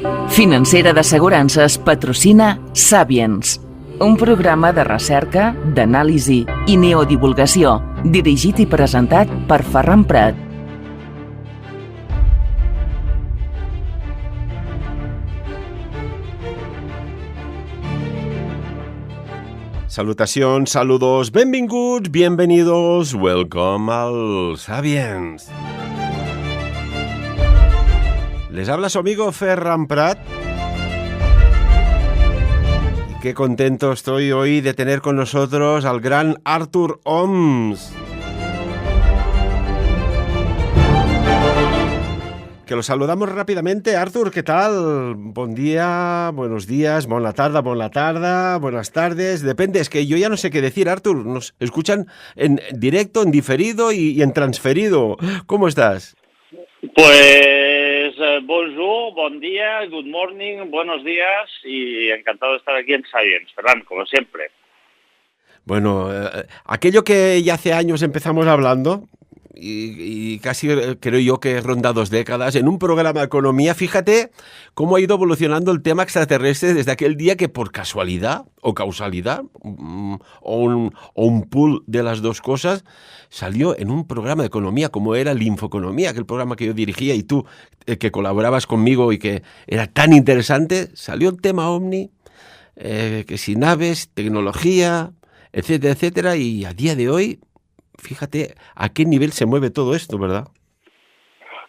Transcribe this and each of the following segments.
Financera d'Assegurances patrocina Sapiens, un programa de recerca, d'anàlisi i neodivulgació, dirigit i presentat per Ferran Prat. Salutacions, saludos, benvinguts, bienvenidos, welcome al Sapiens. Les habla su amigo Ferran Prat. Y qué contento estoy hoy de tener con nosotros al gran Artur Oms. Que lo saludamos rápidamente. Artur, ¿qué tal? Buen día, buenos días, buena tarde, buenas tardes. Depende, es que yo ya no sé qué decir, Artur. Nos escuchan en directo, en diferido y en transferido. ¿Cómo estás? Pues bonjour, buen día, good morning, buenos días y encantado de estar aquí en Sapiens, Ferran, como siempre. Bueno, aquello que ya hace años empezamos hablando, y casi creo yo que ronda 2 décadas, en un programa de economía, fíjate cómo ha ido evolucionando el tema extraterrestre desde aquel día que por casualidad o causalidad o un pool de las dos cosas salió en un programa de economía como era Linfoeconomía, aquel programa que yo dirigía y tú que colaborabas conmigo y que era tan interesante. Salió el tema OVNI, que si naves, tecnología, etcétera, etcétera, y a día de hoy fíjate a qué nivel se mueve todo esto, ¿verdad?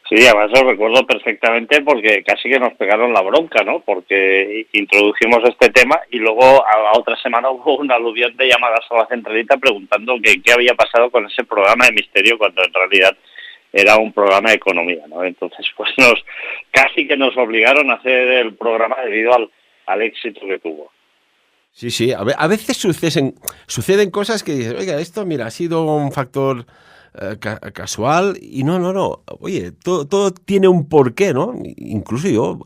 Sí, además lo recuerdo perfectamente porque casi que nos pegaron la bronca, ¿no? Porque introdujimos este tema y luego a la otra semana hubo una aluvión de llamadas a la centralita preguntando qué había pasado con ese programa de misterio cuando en realidad era un programa de economía, ¿no? Entonces, pues casi que nos obligaron a hacer el programa debido al éxito que tuvo. Sí, a veces suceden cosas que dices, oiga, esto, mira, ha sido un factor casual y no, oye, todo tiene un porqué, ¿no? Incluso yo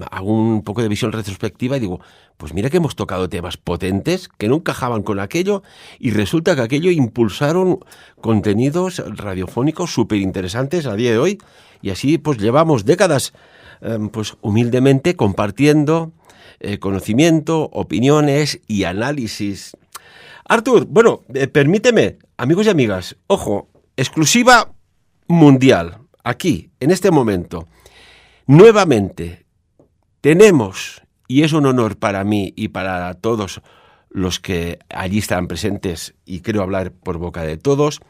hago un poco de visión retrospectiva y digo, pues mira que hemos tocado temas potentes que no encajaban con aquello y resulta que aquello impulsaron contenidos radiofónicos súper interesantes a día de hoy y así pues llevamos décadas pues humildemente compartiendo conocimiento, opiniones y análisis. Artur, bueno, permíteme, amigos y amigas, ojo, exclusiva mundial, aquí, en este momento. Nuevamente, tenemos, y es un honor para mí y para todos los que allí están presentes, y creo hablar por boca de todos,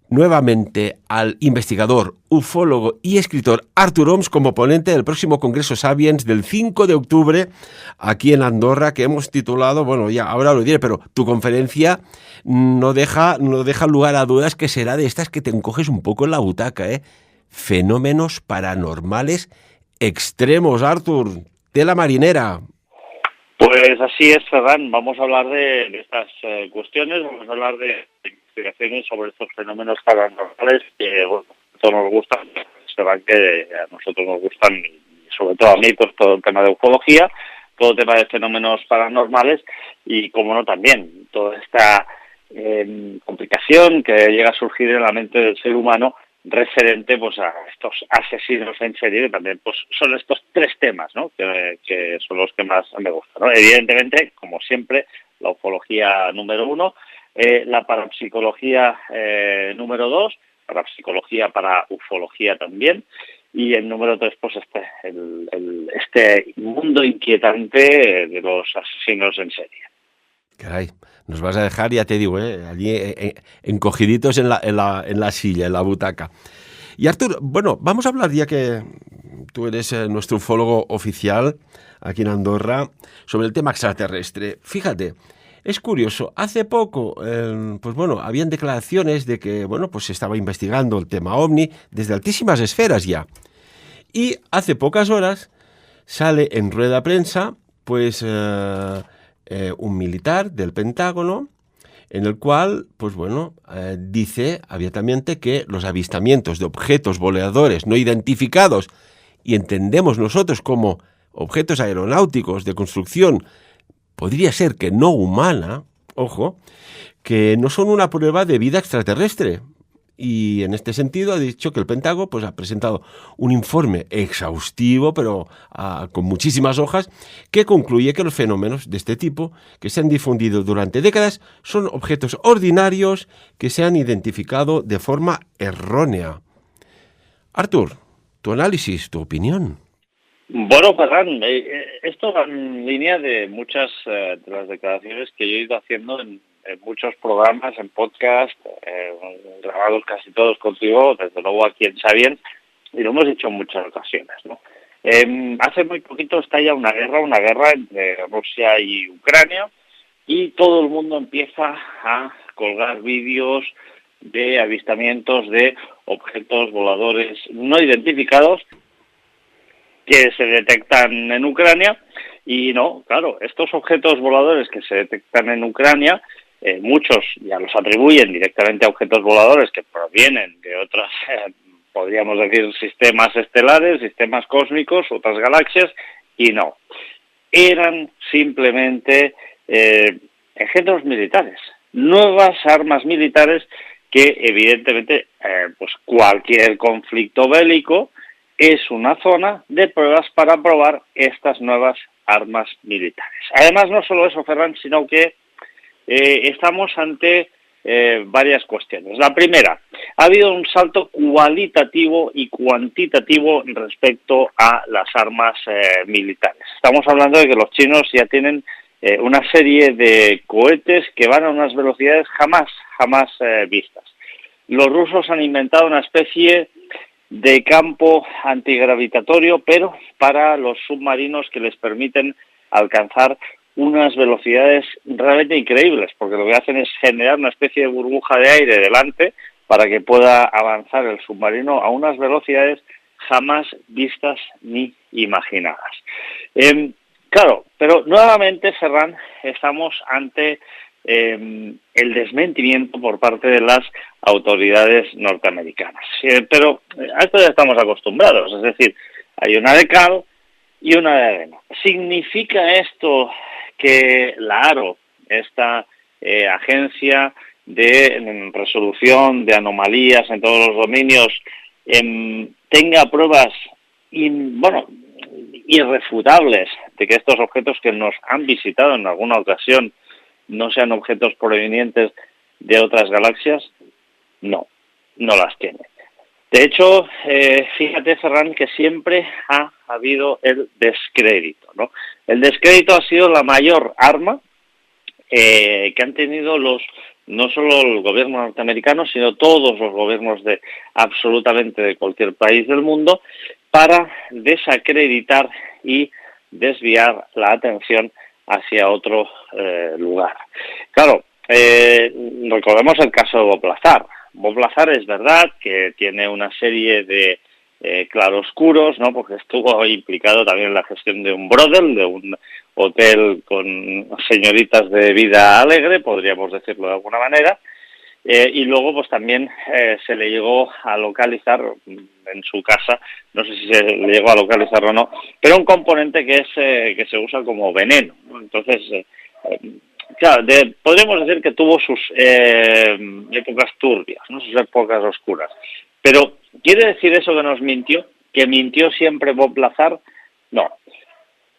nuevamente al investigador, ufólogo y escritor Artur Oms como ponente del próximo Congreso Sapiens del 5 de octubre aquí en Andorra, que hemos titulado, bueno, ya ahora lo diré, pero tu conferencia no deja lugar a dudas que será de estas que te encoges un poco en la butaca, ¿eh? Fenómenos paranormales extremos, Artur, tela marinera. Pues así es, Ferran, vamos a hablar de estas cuestiones, vamos a hablar de investigaciones sobre estos fenómenos paranormales que, bueno, a todos nos gustan, serán que a nosotros nos gustan, y sobre todo a mí, pues todo el tema de ufología, todo el tema de fenómenos paranormales y, como no, también toda esta complicación que llega a surgir en la mente del ser humano referente pues a estos asesinos en serie, que también pues son estos 3 temas, ¿no? que son los que más me gustan, ¿no? Evidentemente, como siempre, la ufología número 1, la parapsicología número 2, parapsicología para ufología también, y el número 3, pues este mundo inquietante de los asesinos en serie. Caray, nos vas a dejar, ya te digo, allí encogiditos en la silla, en la butaca. Y Artur, bueno, vamos a hablar, ya que tú eres nuestro ufólogo oficial aquí en Andorra, sobre el tema extraterrestre. Fíjate, es curioso, hace poco, pues bueno, habían declaraciones de que, bueno, pues se estaba investigando el tema OVNI desde altísimas esferas ya. Y hace pocas horas sale en rueda de prensa, pues un militar del Pentágono, en el cual, pues bueno, dice abiertamente que los avistamientos de objetos voladores no identificados, y entendemos nosotros como objetos aeronáuticos de construcción, podría ser que no humana, ojo, que no son una prueba de vida extraterrestre. Y en este sentido ha dicho que el Pentágono pues, ha presentado un informe exhaustivo, pero con muchísimas hojas, que concluye que los fenómenos de este tipo, que se han difundido durante décadas, son objetos ordinarios que se han identificado de forma errónea. Artur, tu análisis, tu opinión. Bueno, Ferran, esto va en línea de muchas de las declaraciones que yo he ido haciendo en muchos programas, en podcast, grabados casi todos contigo, desde luego aquí en Sabiens, y lo hemos dicho en muchas ocasiones, ¿no? Hace muy poquito estalla una guerra entre Rusia y Ucrania, y todo el mundo empieza a colgar vídeos de avistamientos de objetos voladores no identificados que se detectan en Ucrania. Y no, claro, estos objetos voladores que se detectan en Ucrania, muchos ya los atribuyen directamente a objetos voladores que provienen de otras, podríamos decir, sistemas estelares, sistemas cósmicos, otras galaxias, y no. Eran simplemente ejemplos militares, nuevas armas militares que evidentemente pues cualquier conflicto bélico es una zona de pruebas para probar estas nuevas armas militares. Además, no solo eso, Ferran, sino que estamos ante varias cuestiones. La primera, ha habido un salto cualitativo y cuantitativo respecto a las armas militares. Estamos hablando de que los chinos ya tienen una serie de cohetes que van a unas velocidades jamás vistas. Los rusos han inventado una especie de campo antigravitatorio, pero para los submarinos, que les permiten alcanzar unas velocidades realmente increíbles, porque lo que hacen es generar una especie de burbuja de aire delante para que pueda avanzar el submarino a unas velocidades jamás vistas ni imaginadas. Claro, pero nuevamente, Ferran, estamos ante el desmentimiento por parte de las autoridades norteamericanas. Pero a esto ya estamos acostumbrados, es decir, hay una de cal y una de arena. ¿Significa esto que la AARO, esta agencia de resolución de anomalías en todos los dominios, tenga pruebas irrefutables de que estos objetos que nos han visitado en alguna ocasión no sean objetos provenientes de otras galaxias? No las tiene. De hecho, fíjate, Ferran, que siempre ha habido el descrédito, ¿no? El descrédito ha sido la mayor arma que han tenido no solo el gobierno norteamericano, sino todos los gobiernos de absolutamente de cualquier país del mundo, para desacreditar y desviar la atención hacia otro lugar. Claro, recordemos el caso de Bob Lazar. Bob Lazar es verdad que tiene una serie de claroscuros, ¿no? Porque estuvo implicado también en la gestión de un brothel, de un hotel con señoritas de vida alegre, podríamos decirlo de alguna manera, y luego pues también se le llegó a localizar en su casa, no sé si se le llegó a localizar o no, pero un componente que se usa como veneno, ¿no? Entonces, claro, podríamos decir que tuvo sus épocas turbias, ¿no? Sus épocas oscuras. Pero, ¿quiere decir eso que nos mintió? ¿Que mintió siempre Bob Lazar? No.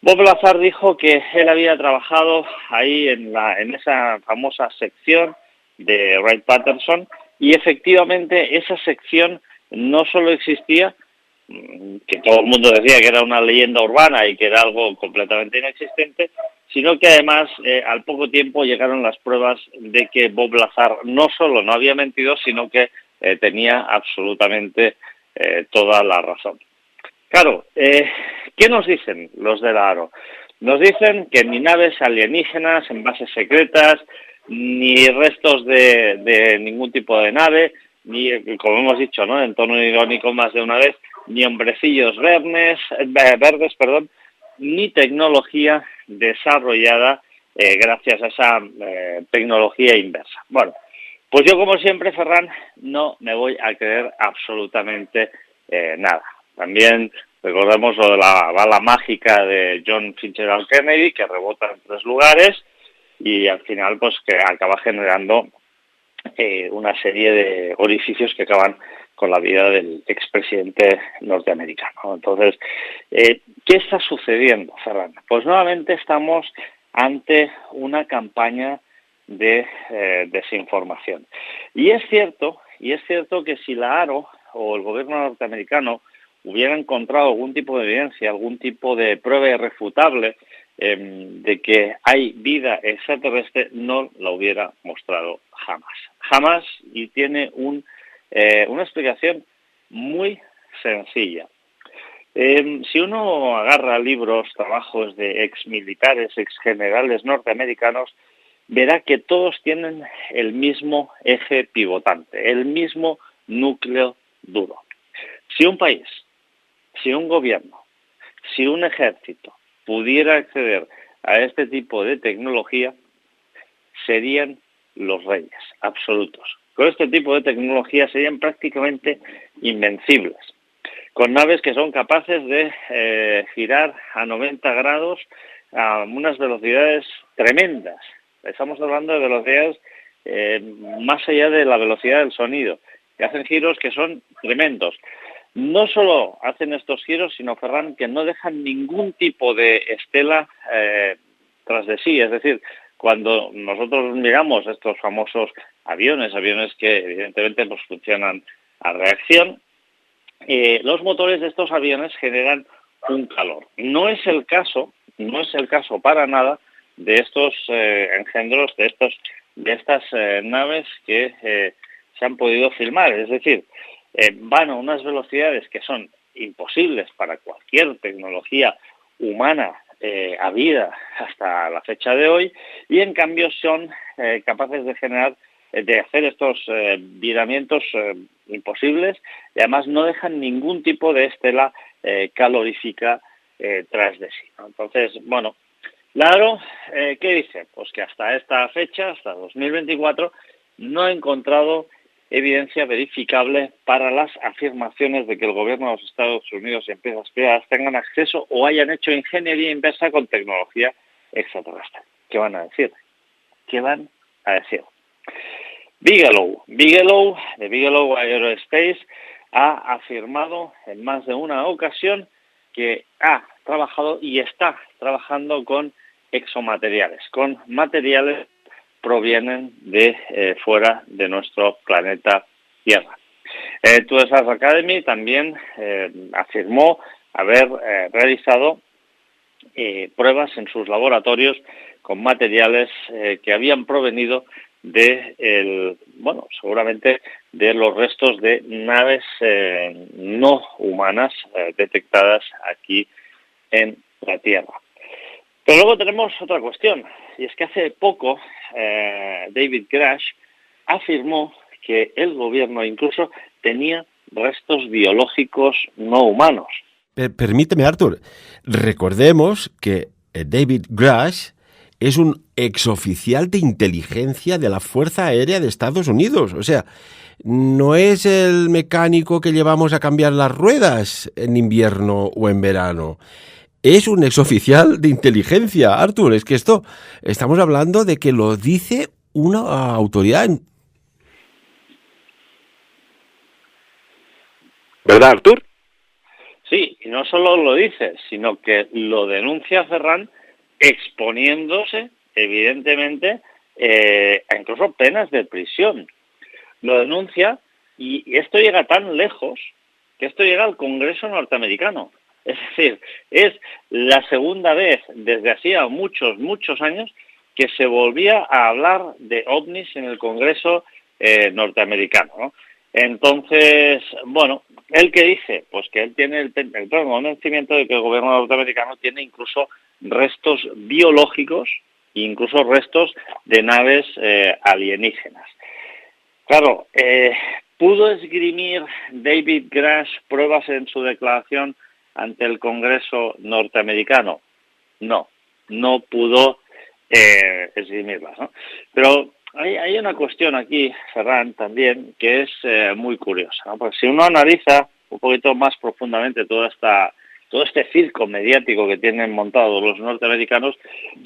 Bob Lazar dijo que él había trabajado ahí en esa famosa sección de Wright-Patterson, y efectivamente esa sección no solo existía, que todo el mundo decía que era una leyenda urbana y que era algo completamente inexistente, sino que además al poco tiempo llegaron las pruebas de que Bob Lazar no solo no había mentido, sino que tenía absolutamente toda la razón. Claro, ¿qué nos dicen los de la AARO? Nos dicen que ni naves alienígenas en bases secretas, ni restos de ningún tipo de nave, ni, como hemos dicho, ¿no?, en tono irónico más de una vez, ni hombrecillos verdes, ni tecnología desarrollada gracias a esa tecnología inversa. Bueno, pues yo, como siempre, Ferran, no me voy a creer absolutamente nada. También recordemos lo de la bala mágica de John Fitzgerald Kennedy, que rebota en 3 lugares y al final pues que acaba generando una serie de orificios que acaban con la vida del expresidente norteamericano. Entonces, ¿qué está sucediendo, Ferran? Pues nuevamente estamos ante una campaña de desinformación. Y es cierto que si la AARO o el gobierno norteamericano hubiera encontrado algún tipo de evidencia, algún tipo de prueba irrefutable de que hay vida extraterrestre, no la hubiera mostrado jamás. Jamás, y tiene una explicación muy sencilla. Si uno agarra libros, trabajos de exmilitares, exgenerales norteamericanos, verá que todos tienen el mismo eje pivotante, el mismo núcleo duro. Si un país, si un gobierno, si un ejército pudiera acceder a este tipo de tecnología, serían los reyes absolutos. Con este tipo de tecnología serían prácticamente invencibles, con naves que son capaces de girar a 90 grados a unas velocidades tremendas. Estamos hablando de velocidades más allá de la velocidad del sonido, que hacen giros que son tremendos. No solo hacen estos giros, sino, Ferran, que no dejan ningún tipo de estela tras de sí. Es decir, cuando nosotros miramos estos famosos aviones que evidentemente pues, funcionan a reacción, los motores de estos aviones generan un calor. No es el caso para nada de estos engendros, de estas naves que se han podido filmar. Es decir, van a unas velocidades que son imposibles para cualquier tecnología humana habida hasta la fecha de hoy, y en cambio son capaces de hacer estos viramientos imposibles, y además no dejan ningún tipo de estela calorífica tras de sí, ¿no? Entonces, bueno, claro, ¿qué dice? Pues que hasta esta fecha, hasta 2024, no ha encontrado evidencia verificable para las afirmaciones de que el gobierno de los Estados Unidos y empresas privadas tengan acceso o hayan hecho ingeniería inversa con tecnología extraterrestre. ¿Qué van a decir? ¿Qué van a decir? Bigelow de Bigelow Aerospace ha afirmado en más de una ocasión que ha trabajado y está trabajando con exomateriales, con materiales provienen de fuera de nuestro planeta Tierra. TUSAS Academy también afirmó haber realizado pruebas en sus laboratorios con materiales que habían provenido seguramente de los restos de naves no humanas detectadas aquí en la Tierra. Pero luego tenemos otra cuestión, y es que hace poco David Grush afirmó que el gobierno incluso tenía restos biológicos no humanos. Permíteme, Arthur, recordemos que David Grush es un exoficial de inteligencia de la Fuerza Aérea de Estados Unidos. O sea, no es el mecánico que llevamos a cambiar las ruedas en invierno o en verano. Es un exoficial de inteligencia, Arthur. Es que estamos hablando de que lo dice una autoridad. ¿Verdad, Arthur? Sí, y no solo lo dice, sino que lo denuncia Ferran exponiéndose, evidentemente, a incluso penas de prisión. Lo denuncia, y esto llega tan lejos que esto llega al Congreso norteamericano. Es decir, es la segunda vez desde hacía muchos años que se volvía a hablar de ovnis en el Congreso norteamericano, ¿no? Entonces, bueno, ¿él qué dice? Pues que él tiene el pleno convencimiento de que el gobierno norteamericano tiene incluso restos biológicos, incluso restos de naves alienígenas. Claro, ¿pudo esgrimir David Grush pruebas en su declaración ante el Congreso norteamericano? No pudo esgrimirlas, ¿no? Pero hay una cuestión aquí, Ferran, también, que es muy curiosa, ¿no? Porque si uno analiza un poquito más profundamente todo este circo mediático que tienen montado los norteamericanos,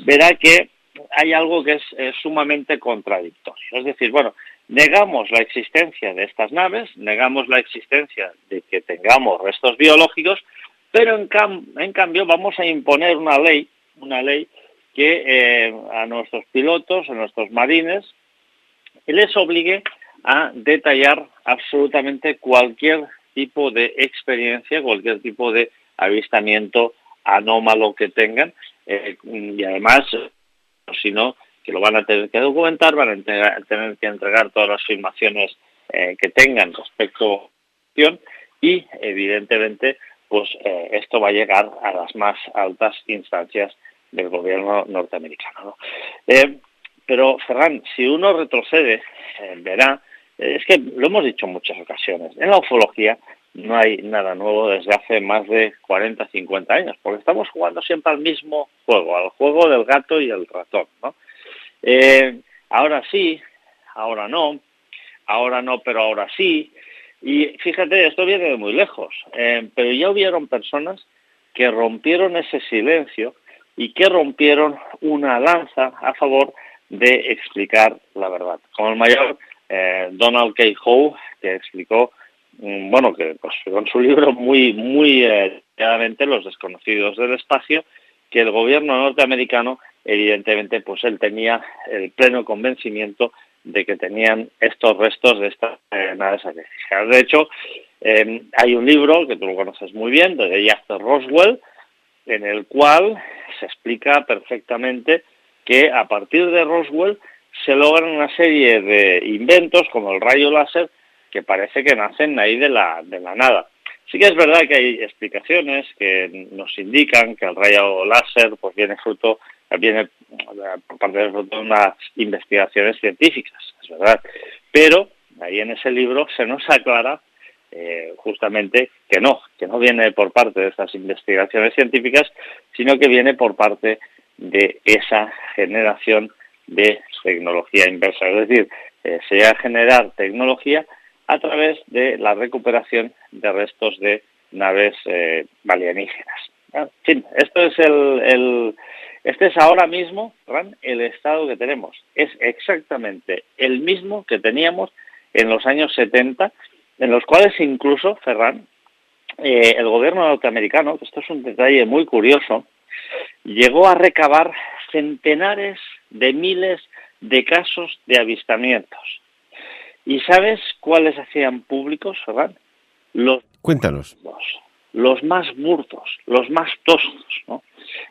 verá que hay algo que es sumamente contradictorio. Es decir, bueno, negamos la existencia de estas naves, negamos la existencia de que tengamos restos biológicos, pero en cambio vamos a imponer una ley que a nuestros pilotos, a nuestros marines, les obligue a detallar absolutamente cualquier tipo de experiencia, cualquier tipo de avistamiento anómalo que tengan, y además, si no, que lo van a tener que documentar, van a tener que entregar todas las filmaciones que tengan respecto a la cuestión y, evidentemente, pues esto va a llegar a las más altas instancias del gobierno norteamericano, ¿no? Pero, Ferran, si uno retrocede, verá, es que lo hemos dicho en muchas ocasiones, en la ufología no hay nada nuevo desde hace más de 40, 50 años, porque estamos jugando siempre al mismo juego, al juego del gato y el ratón, ¿no? Ahora sí, ahora no, pero ahora sí. Y fíjate, esto viene de muy lejos, pero ya hubieron personas que rompieron ese silencio y que rompieron una lanza a favor de explicar la verdad. Como el mayor Donald K. Howe, que explicó, que pues, con su libro muy claramente Los desconocidos del espacio, que el gobierno norteamericano, evidentemente, pues él tenía el pleno convencimiento de que tenían estos restos de estas naves alienígenas. De hecho, hay un libro que tú lo conoces muy bien, de J. Roswell, en el cual se explica perfectamente que a partir de Roswell se logran una serie de inventos, como el rayo láser, que parece que nacen ahí de la nada. Sí que es verdad que hay explicaciones que nos indican que el rayo láser pues viene por parte de unas investigaciones científicas, es verdad. Pero ahí en ese libro se nos aclara justamente que no viene por parte de estas investigaciones científicas, sino que viene por parte de esa generación de tecnología inversa. Es decir, se llega a generar tecnología a través de la recuperación de restos de naves alienígenas. En fin, este es ahora mismo, Ran, el estado que tenemos. Es exactamente el mismo que teníamos en los años 70, en los cuales incluso, Ferran, el gobierno norteamericano, que esto es un detalle muy curioso, llegó a recabar centenares de miles de casos de avistamientos. ¿Y sabes cuáles hacían públicos, Ferran? Cuéntanos. Los más burdos, los más toscos, ¿no?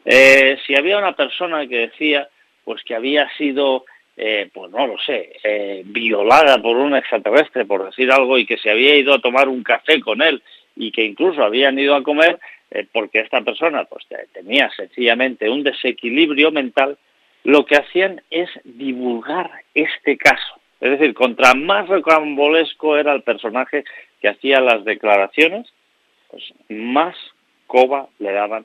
Si había una persona que decía pues que había sido, pues no lo sé, violada por un extraterrestre, por decir algo, y que se había ido a tomar un café con él y que incluso habían ido a comer, porque esta persona pues tenía sencillamente un desequilibrio mental, lo que hacían es divulgar este caso. Es decir, contra más rocambolesco era el personaje que hacía las declaraciones, pues más coba le daban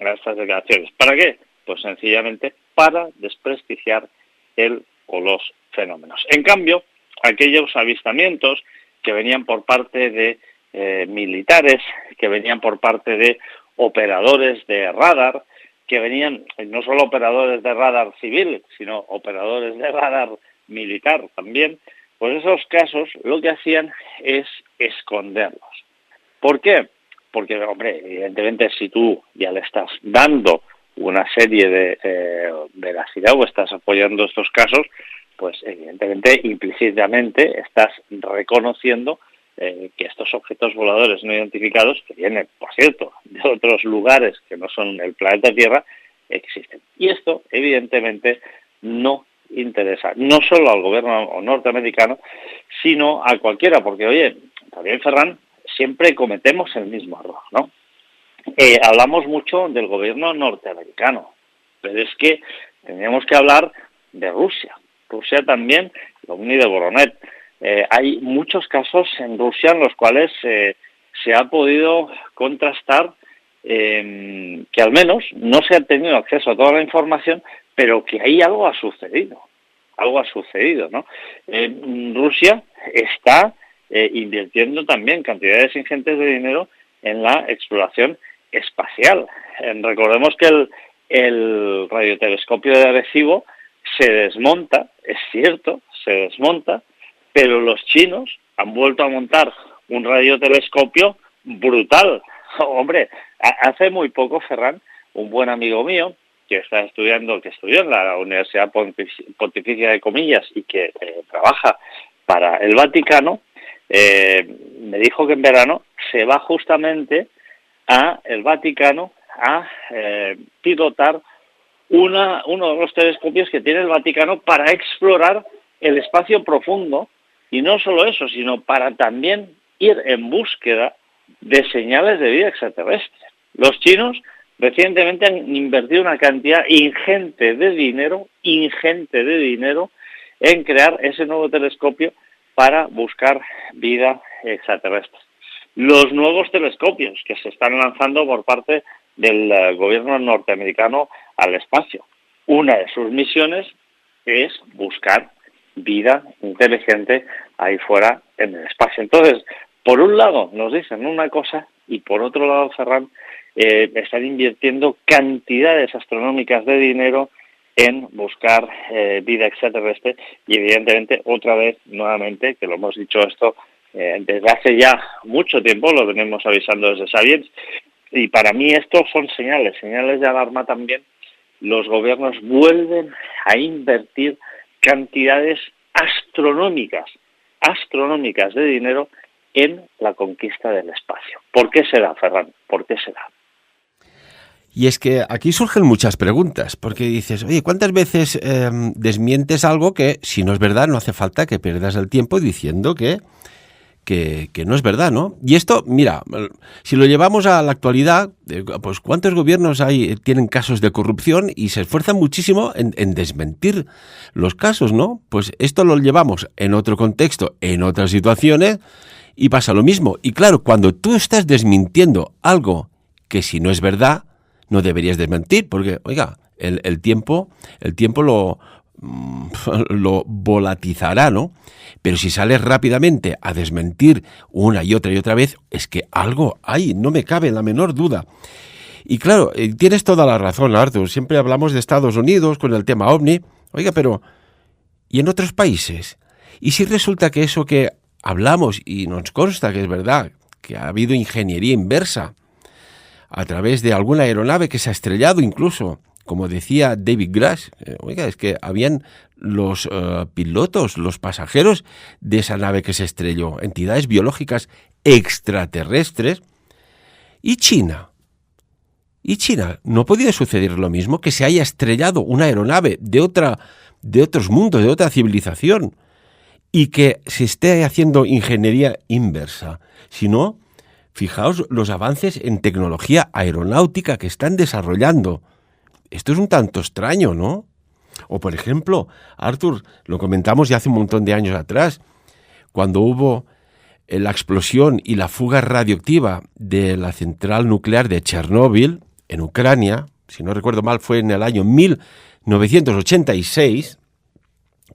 a estas declaraciones. ¿Para qué? Pues sencillamente para desprestigiar los fenómenos. En cambio, aquellos avistamientos que venían por parte de militares, que venían por parte de operadores de radar, que venían no solo operadores de radar civil, sino operadores de radar militar también, pues esos casos lo que hacían es esconderlos. ¿Por qué? Porque, hombre, evidentemente si tú ya le estás dando una serie de veracidad o estás apoyando estos casos, pues evidentemente implícitamente estás reconociendo que estos objetos voladores no identificados, que vienen, por cierto, de otros lugares que no son el planeta Tierra, existen. Y esto, evidentemente, no interesa no solo al gobierno norteamericano, sino a cualquiera, porque, oye, también, Ferran, siempre cometemos el mismo error, ¿no? Hablamos mucho del gobierno norteamericano, pero es que tendríamos que hablar de Rusia. Rusia también, lo OVNI de Voronet. Hay muchos casos en Rusia en los cuales se ha podido contrastar que al menos no se ha tenido acceso a toda la información, pero que ahí algo ha sucedido, ¿no? Rusia está invirtiendo también cantidades ingentes de dinero en la exploración espacial. Recordemos que el radiotelescopio de Arecibo se desmonta, es cierto, se desmonta, Pero los chinos han vuelto a montar un radiotelescopio brutal. Hombre, hace muy poco, Ferran, un buen amigo mío, que estudió en la Universidad Pontificia de Comillas y que trabaja para el Vaticano, me dijo que en verano se va justamente a el Vaticano a pilotar uno de los telescopios que tiene el Vaticano para explorar el espacio profundo, y no solo eso, sino para también ir en búsqueda de señales de vida extraterrestre. Los chinos recientemente han invertido una cantidad ingente de dinero en crear ese nuevo telescopio para buscar vida extraterrestre. Los nuevos telescopios que se están lanzando por parte del gobierno norteamericano al espacio. Una de sus misiones es buscar vida inteligente ahí fuera en el espacio. Entonces, por un lado nos dicen una cosa y por otro lado, Ferran, están invirtiendo cantidades astronómicas de dinero en buscar vida extraterrestre y evidentemente otra vez, nuevamente, que lo hemos dicho esto desde hace ya mucho tiempo, lo venimos avisando desde Sapiens, y para mí estos son señales de alarma también. Los gobiernos vuelven a invertir cantidades astronómicas de dinero en la conquista del espacio. ¿Por qué será, Ferran? ¿Por qué será? Y es que aquí surgen muchas preguntas, porque dices, oye, ¿cuántas veces desmientes algo que, si no es verdad, no hace falta que pierdas el tiempo diciendo que no es verdad, ¿no? Y esto, mira, si lo llevamos a la actualidad, pues ¿cuántos gobiernos tienen casos de corrupción y se esfuerzan muchísimo en desmentir los casos, ¿no? Pues esto lo llevamos en otro contexto, en otras situaciones, y pasa lo mismo. Y claro, cuando tú estás desmintiendo algo que si no es verdad, no deberías desmentir, porque, oiga, el tiempo lo volatizará, ¿no? Pero si sales rápidamente a desmentir una y otra vez, es que algo hay, no me cabe la menor duda. Y claro, tienes toda la razón, Artur, siempre hablamos de Estados Unidos con el tema OVNI, oiga, pero ¿y en otros países? ¿Y si resulta que eso que hablamos, y nos consta que es verdad, que ha habido ingeniería inversa a través de alguna aeronave que se ha estrellado incluso, como decía David Grush, oiga, es que habían los pilotos, los pasajeros de esa nave que se estrelló, entidades biológicas extraterrestres? ¿Y China? ¿No podía suceder lo mismo? Que se haya estrellado una aeronave de otros mundos, de otra civilización, y que se esté haciendo ingeniería inversa. Si no, fijaos los avances en tecnología aeronáutica que están desarrollando. Esto es un tanto extraño, ¿no? O, por ejemplo, Artur, lo comentamos ya hace un montón de años atrás, cuando hubo la explosión y la fuga radioactiva de la central nuclear de Chernóbil, en Ucrania, si no recuerdo mal, fue en el año 1986,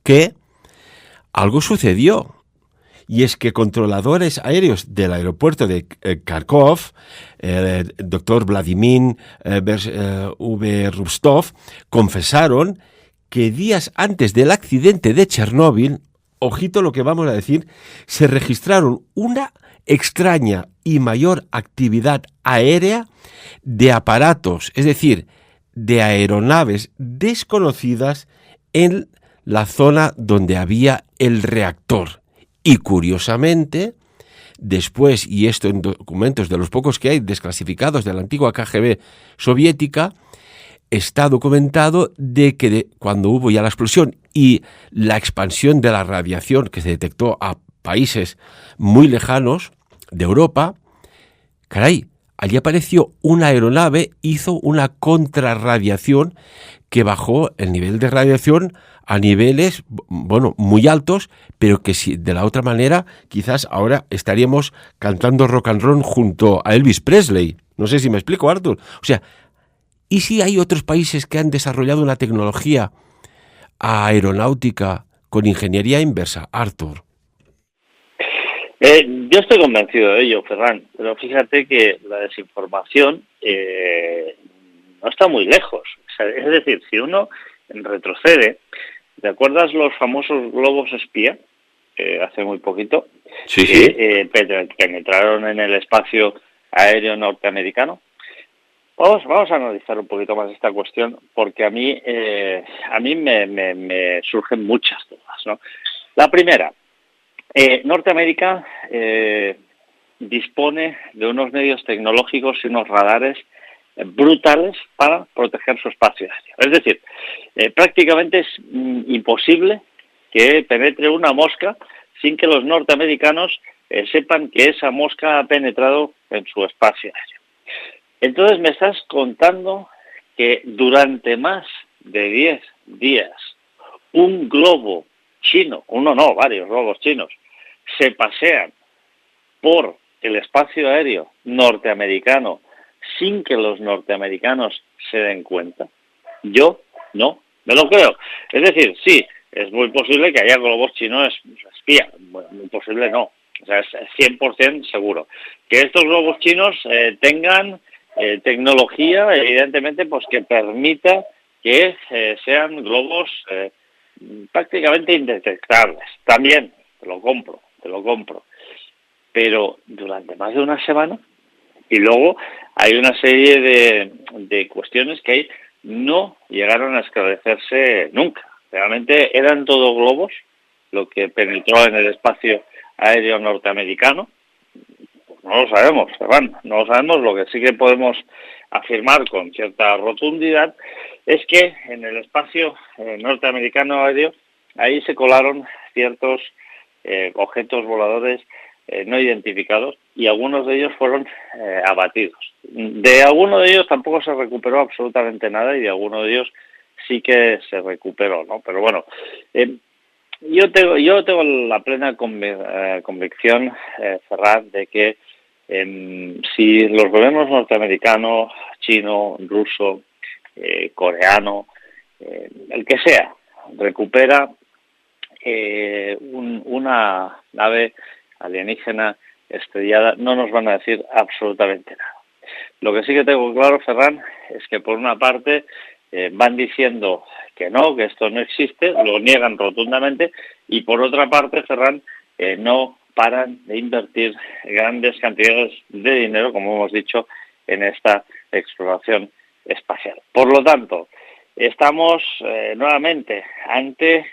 que algo sucedió. Y es que controladores aéreos del aeropuerto de Kharkov, el doctor Vladimir V. Rustov, confesaron que días antes del accidente de Chernóbil, ojito lo que vamos a decir, se registraron una extraña y mayor actividad aérea de aparatos, es decir, de aeronaves desconocidas en la zona donde había el reactor. Y curiosamente, después, y esto en documentos de los pocos que hay desclasificados de la antigua KGB soviética, está documentado de que cuando hubo ya la explosión y la expansión de la radiación que se detectó a países muy lejanos de Europa, caray, allí apareció una aeronave, hizo una contrarradiación que bajó el nivel de radiación a niveles, bueno, muy altos, pero que si de la otra manera, quizás ahora estaríamos cantando rock and roll junto a Elvis Presley. No sé si me explico, Artur. O sea, ¿y si hay otros países que han desarrollado una tecnología aeronáutica con ingeniería inversa, Artur? Yo estoy convencido de ello, Ferran, pero fíjate que la desinformación no está muy lejos. O sea, es decir, si uno retrocede, ¿te acuerdas los famosos globos espía? hace muy poquito, Sí, que sí. penetraron en el espacio aéreo norteamericano. Vamos a analizar un poquito más esta cuestión, porque a mí me surgen muchas dudas, ¿no? La primera, Norteamérica dispone de unos medios tecnológicos y unos radares brutales para proteger su espacio aéreo. Es decir, prácticamente es imposible que penetre una mosca sin que los norteamericanos sepan que esa mosca ha penetrado en su espacio aéreo. Entonces me estás contando que durante más de 10 días un globo chino, uno no, varios globos chinos, se pasean por el espacio aéreo norteamericano sin que los norteamericanos se den cuenta. Yo no me lo creo. Es decir, sí, es muy posible que haya globos chinos espía. Bueno, muy posible no. O sea, es 100% seguro. Que estos globos chinos tengan tecnología, evidentemente, pues que permita que sean globos prácticamente indetectables. También, te lo compro. Pero durante más de una semana, y luego hay una serie de cuestiones que ahí no llegaron a esclarecerse nunca. Realmente eran todo globos lo que penetró en el espacio aéreo norteamericano. Pues no lo sabemos, Ferran, no lo sabemos. Lo que sí que podemos afirmar con cierta rotundidad es que en el espacio norteamericano aéreo ahí se colaron ciertos objetos voladores no identificados, y algunos de ellos fueron abatidos. De alguno de ellos tampoco se recuperó absolutamente nada, y de alguno de ellos sí que se recuperó, ¿no? Pero bueno, yo tengo la plena convicción, Ferran, de que si los gobiernos norteamericano, chino, ruso, coreano, el que sea, recupera una nave alienígena estrellada, no nos van a decir absolutamente nada. Lo que sí que tengo claro, Ferran, es que por una parte van diciendo que no, que esto no existe, lo niegan rotundamente, y por otra parte, Ferran, no paran de invertir grandes cantidades de dinero, como hemos dicho, en esta exploración espacial. Por lo tanto, estamos nuevamente ante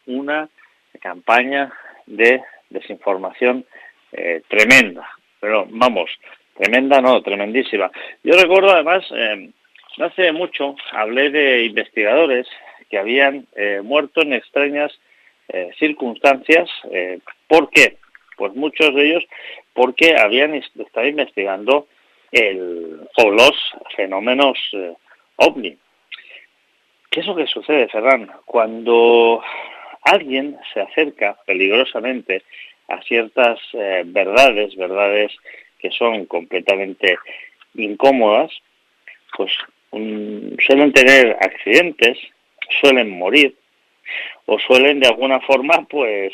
una campaña de desinformación tremenda, pero vamos, tremenda no, tremendísima. Yo recuerdo además, no hace mucho hablé de investigadores que habían muerto en extrañas circunstancias. ¿Por qué? Pues muchos de ellos porque habían estado investigando los fenómenos ovni. ¿Qué es lo que sucede, Ferran? Cuando alguien se acerca peligrosamente a ciertas verdades que son completamente incómodas, pues suelen tener accidentes, suelen morir, o suelen de alguna forma pues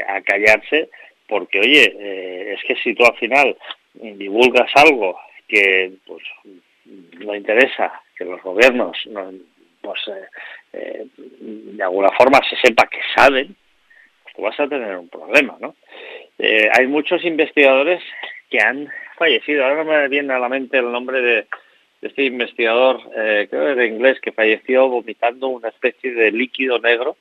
acallarse, porque oye, es que si tú al final divulgas algo que pues no interesa que los gobiernos de alguna forma se sepa que saben, pues tú vas a tener un problema, ¿no? Hay muchos investigadores que han fallecido. Ahora no me viene a la mente el nombre de este investigador, creo que era inglés, que falleció vomitando una especie de líquido negro,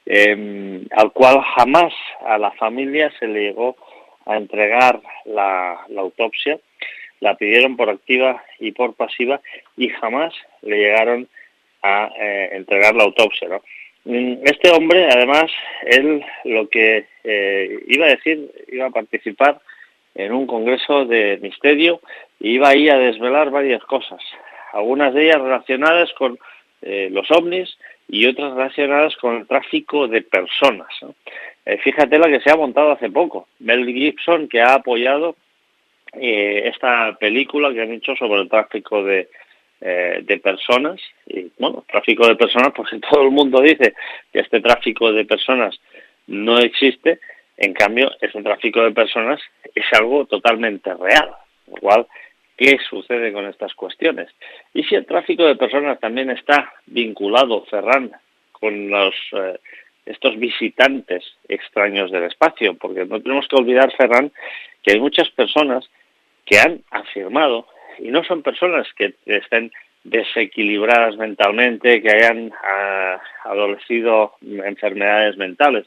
al cual jamás a la familia se le llegó a entregar la autopsia. La pidieron por activa y por pasiva y jamás le llegaron a entregar la autopsia, ¿no? Este hombre, además, él lo que iba a participar en un congreso de misterio y iba ahí a desvelar varias cosas, algunas de ellas relacionadas con los ovnis y otras relacionadas con el tráfico de personas, ¿no? Fíjate la que se ha montado hace poco, Mel Gibson, que ha apoyado esta película que han hecho sobre el tráfico de personas. Y bueno, tráfico de personas, porque todo el mundo dice que este tráfico de personas no existe. En cambio, ese tráfico de personas es algo totalmente real. Lo cual, ¿qué sucede con estas cuestiones? Y si el tráfico de personas también está vinculado, Ferran, con los estos visitantes extraños del espacio, porque no tenemos que olvidar, Ferran, que hay muchas personas que han afirmado, y no son personas que estén desequilibradas mentalmente, que hayan adolecido enfermedades mentales,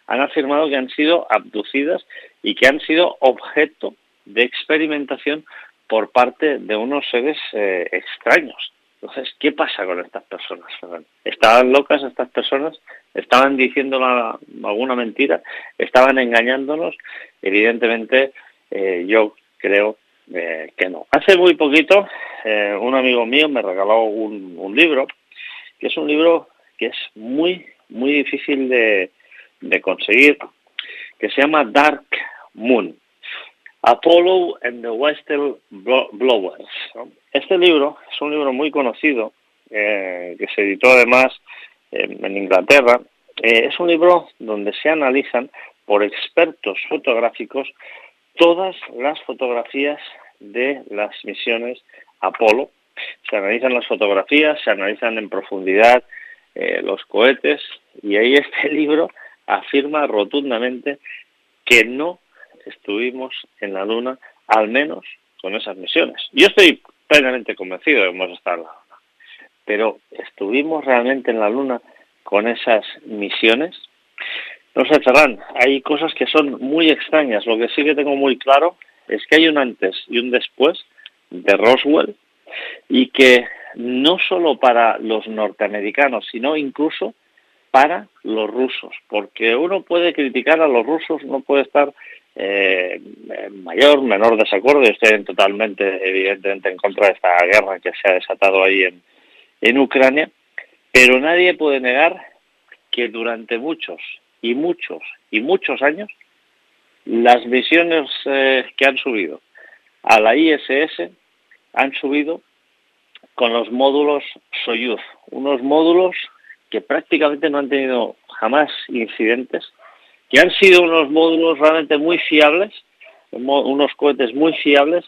han afirmado que han sido abducidas y que han sido objeto de experimentación por parte de unos seres extraños. Entonces, ¿qué pasa con estas personas, Ferran? ¿Estaban locas estas personas? ¿Estaban diciendo alguna mentira? ¿Estaban engañándonos? Evidentemente, yo creo que no. Hace muy poquito, un amigo mío me regaló un libro, que es un libro que es muy, muy difícil de conseguir, que se llama Dark Moon, Apollo and the Western Blowers. Este libro es un libro muy conocido, que se editó además en Inglaterra. Es un libro donde se analizan por expertos fotográficos todas las fotografías de las misiones Apolo. Se analizan las fotografías, se analizan en profundidad los cohetes, y ahí este libro afirma rotundamente que no estuvimos en la Luna, al menos con esas misiones. Yo estoy plenamente convencido de que hemos estado en la Luna, pero ¿estuvimos realmente en la Luna con esas misiones? No sé, Ferran, hay cosas que son muy extrañas. Lo que sí que tengo muy claro es que hay un antes y un después de Roswell, y que no solo para los norteamericanos, sino incluso para los rusos, porque uno puede criticar a los rusos, no puede estar en mayor, menor desacuerdo. Yo estoy totalmente, evidentemente, en contra de esta guerra que se ha desatado ahí en Ucrania, pero nadie puede negar que durante muchos y muchos y muchos años las misiones que han subido a la ISS han subido con los módulos Soyuz, unos módulos que prácticamente no han tenido jamás incidentes, que han sido unos módulos realmente muy fiables, unos cohetes muy fiables,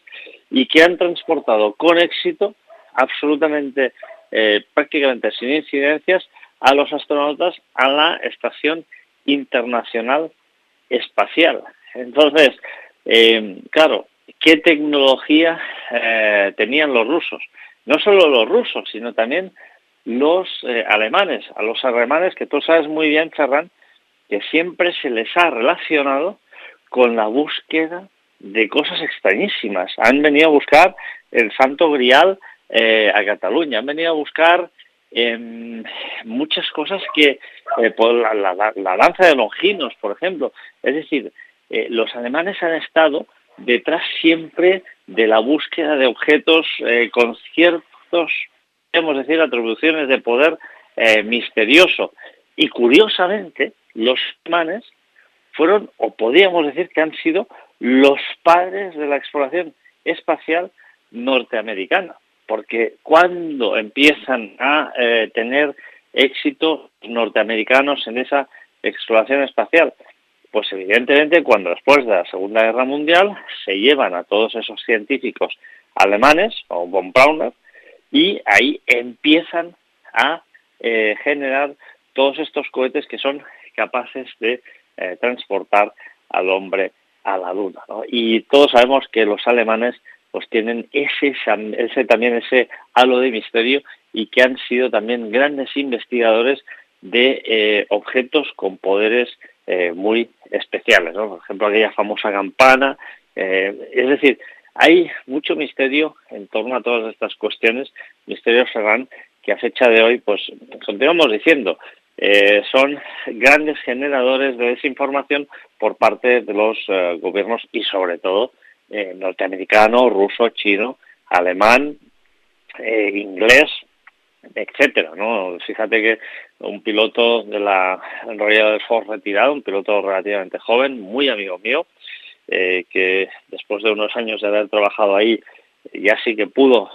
y que han transportado con éxito, absolutamente, prácticamente sin incidencias, a los astronautas a la Estación Internacional Espacial. Entonces, claro, ¿qué tecnología tenían los rusos? No solo los rusos, sino también los alemanes. A los alemanes, que tú sabes muy bien, Ferran, que siempre se les ha relacionado con la búsqueda de cosas extrañísimas. Han venido a buscar el Santo Grial a Cataluña, han venido a buscar muchas cosas que, por la danza de Longinos, por ejemplo. Es decir, los alemanes han estado detrás siempre de la búsqueda de objetos con ciertos, podemos decir, atribuciones de poder misterioso. Y curiosamente, los alemanes fueron, o podríamos decir que han sido, los padres de la exploración espacial norteamericana, porque cuando empiezan a tener éxito norteamericanos en esa exploración espacial, pues evidentemente cuando después de la Segunda Guerra Mundial se llevan a todos esos científicos alemanes, o von Brauner, y ahí empiezan a generar todos estos cohetes que son capaces de transportar al hombre a la Luna, ¿no? Y todos sabemos que los alemanes pues tienen ese halo de misterio, y que han sido también grandes investigadores de objetos con poderes muy especiales, ¿no? Por ejemplo, aquella famosa campana. Es decir, hay mucho misterio en torno a todas estas cuestiones, misterios, Ferran, que a fecha de hoy, pues, continuamos diciendo, son grandes generadores de desinformación por parte de los gobiernos, y sobre todo norteamericano, ruso, chino, alemán, inglés, etcétera, ¿no? Fíjate que un piloto de la Royal Air Force retirado, un piloto relativamente joven, muy amigo mío, que después de unos años de haber trabajado ahí, ya sí que pudo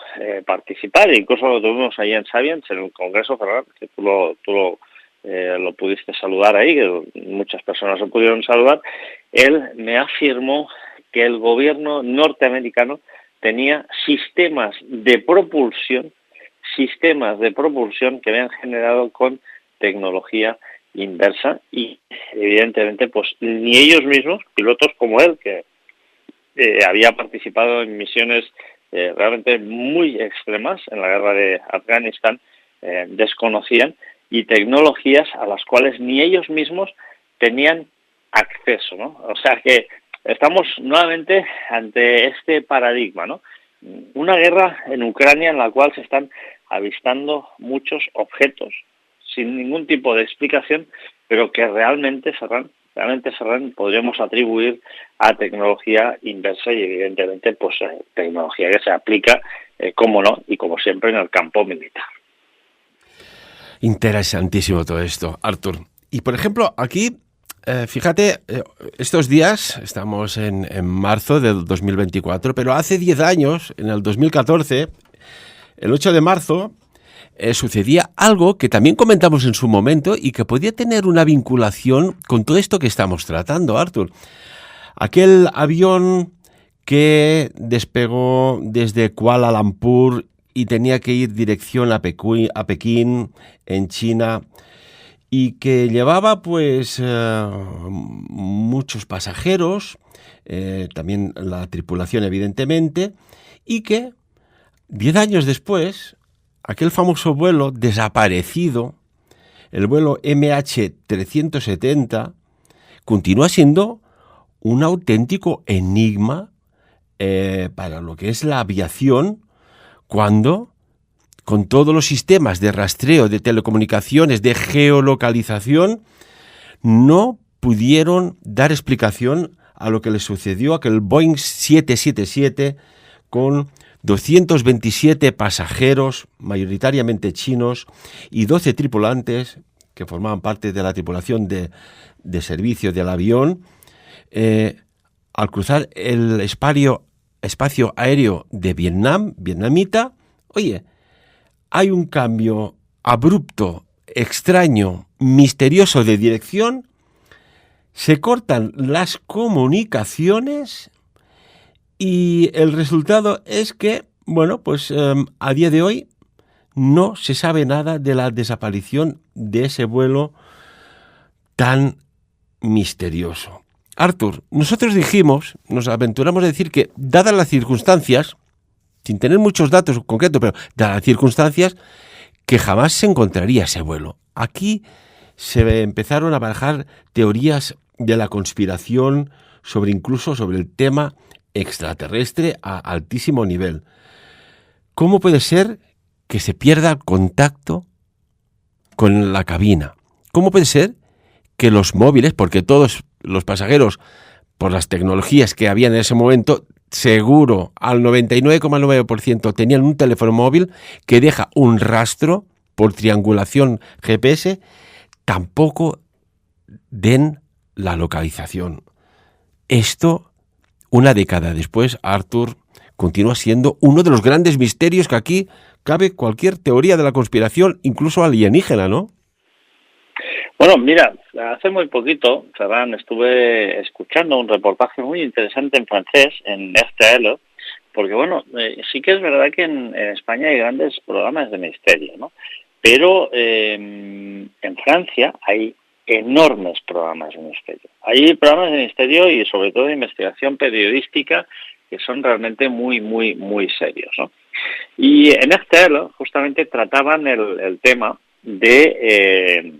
participar, e incluso lo tuvimos ahí en Sapiens, en un congreso, Ferran, que tú lo pudiste saludar ahí, que muchas personas lo pudieron saludar. Él me afirmó que el gobierno norteamericano tenía sistemas de propulsión que habían generado con tecnología inversa y evidentemente pues ni ellos mismos, pilotos como él, que había participado en misiones realmente muy extremas en la guerra de Afganistán, desconocían, y tecnologías a las cuales ni ellos mismos tenían acceso, ¿no? O sea que estamos nuevamente ante este paradigma, ¿no? Una guerra en Ucrania en la cual se están avistando muchos objetos sin ningún tipo de explicación, pero que realmente Ferran, podríamos atribuir a tecnología inversa y evidentemente pues tecnología que se aplica, como no, y como siempre en el campo militar. Interesantísimo todo esto, Artur. Y por ejemplo, aquí, fíjate, estos días, estamos en marzo del 2024, pero hace 10 años, en el 2014, el 8 de marzo, sucedía algo que también comentamos en su momento y que podía tener una vinculación con todo esto que estamos tratando, Artur. Aquel avión que despegó desde Kuala Lumpur y tenía que ir dirección a Pekín, en China, y que llevaba pues muchos pasajeros, también la tripulación evidentemente, y que 10 años después, aquel famoso vuelo desaparecido, el vuelo MH370, continúa siendo un auténtico enigma para lo que es la aviación, cuando con todos los sistemas de rastreo, de telecomunicaciones, de geolocalización, no pudieron dar explicación a lo que le sucedió a aquel Boeing 777 con 227 pasajeros, mayoritariamente chinos, y 12 tripulantes que formaban parte de la tripulación de servicio del avión. Al cruzar el espacio aéreo de Vietnam, vietnamita, oye, hay un cambio abrupto, extraño, misterioso de dirección, se cortan las comunicaciones y el resultado es que, bueno, pues a día de hoy no se sabe nada de la desaparición de ese vuelo tan misterioso. Artur, nosotros nos aventuramos a decir que, dadas las circunstancias, sin tener muchos datos concretos, pero dadas las circunstancias, que jamás se encontraría ese vuelo. Aquí se empezaron a barajar teorías de la conspiración incluso sobre el tema extraterrestre a altísimo nivel. ¿Cómo puede ser que se pierda el contacto con la cabina? ¿Cómo puede ser que los móviles, porque todos los pasajeros, por las tecnologías que había en ese momento, seguro al 99,9% tenían un teléfono móvil que deja un rastro por triangulación GPS, tampoco den la localización? Esto, una década después, Artur, continúa siendo uno de los grandes misterios que aquí cabe cualquier teoría de la conspiración, incluso alienígena, ¿no? Bueno, mira, hace muy poquito, Ferran, estuve escuchando un reportaje muy interesante en francés, en RTL, porque bueno, sí que es verdad que en España hay grandes programas de misterio, ¿no? Pero en Francia hay enormes programas de misterio. Hay programas de misterio y sobre todo de investigación periodística que son realmente muy, muy, muy serios, ¿no? Y en RTL justamente trataban el tema de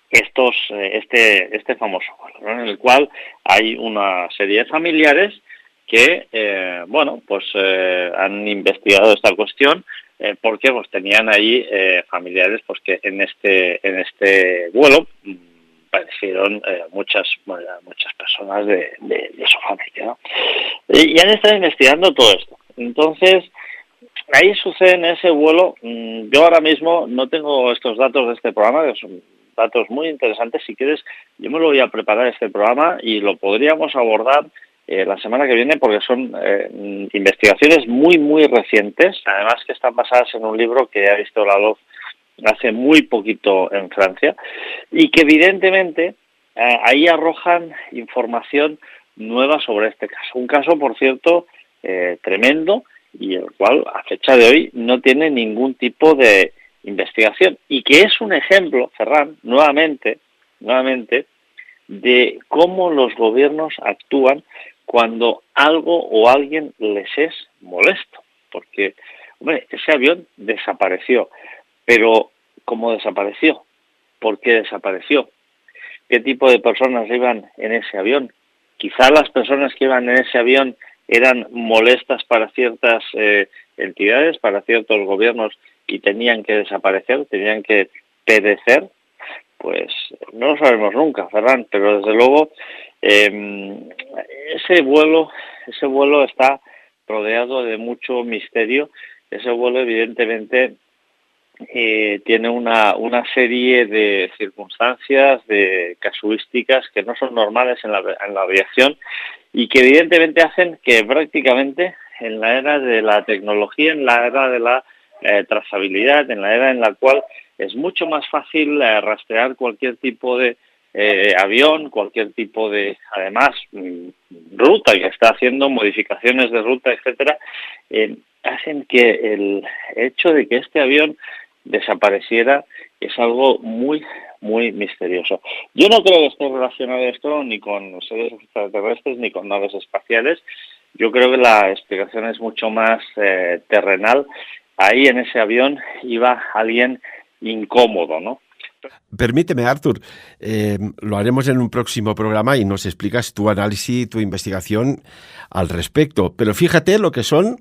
este famoso vuelo, ¿no? En el cual hay una serie de familiares que han investigado esta cuestión porque pues tenían ahí familiares pues que en este vuelo padecieron muchas personas de su familia, ¿no? Y han estado investigando todo esto. Entonces ahí sucede en ese vuelo, yo ahora mismo no tengo estos datos de este programa, que son datos muy interesantes. Si quieres, yo me lo voy a preparar este programa y lo podríamos abordar la semana que viene, porque son investigaciones muy, muy recientes, además que están basadas en un libro que ha visto la luz hace muy poquito en Francia, y que evidentemente ahí arrojan información nueva sobre este caso. Un caso, por cierto, tremendo, y el cual a fecha de hoy no tiene ningún tipo de investigación, y que es un ejemplo, Ferran, nuevamente, desafortunadamente, de cómo los gobiernos actúan cuando algo o alguien les es molesto. Porque, hombre, ese avión desapareció. Pero, ¿cómo desapareció? ¿Por qué desapareció? ¿Qué tipo de personas iban en ese avión? Quizá las personas que iban en ese avión eran molestas para ciertas entidades, para ciertos gobiernos y tenían que desaparecer, tenían que perecer. Pues no lo sabemos nunca, Ferran, pero desde luego ese vuelo está rodeado de mucho misterio. Ese vuelo evidentemente tiene una serie de circunstancias, de casuísticas que no son normales en la aviación y que evidentemente hacen que prácticamente en la era de la tecnología, en la era de la trazabilidad, en la era en la cual es mucho más fácil rastrear cualquier tipo de avión, cualquier tipo de, además, ruta que está haciendo, modificaciones de ruta, etcétera, hacen que el hecho de que este avión desapareciera es algo muy, muy misterioso. Yo no creo que esté relacionado esto ni con seres extraterrestres ni con naves espaciales. Yo creo que la explicación es mucho más terrenal. Ahí en ese avión iba alguien incómodo, ¿no? Permíteme, Artur, lo haremos en un próximo programa y nos explicas tu análisis, tu investigación al respecto. Pero fíjate lo que son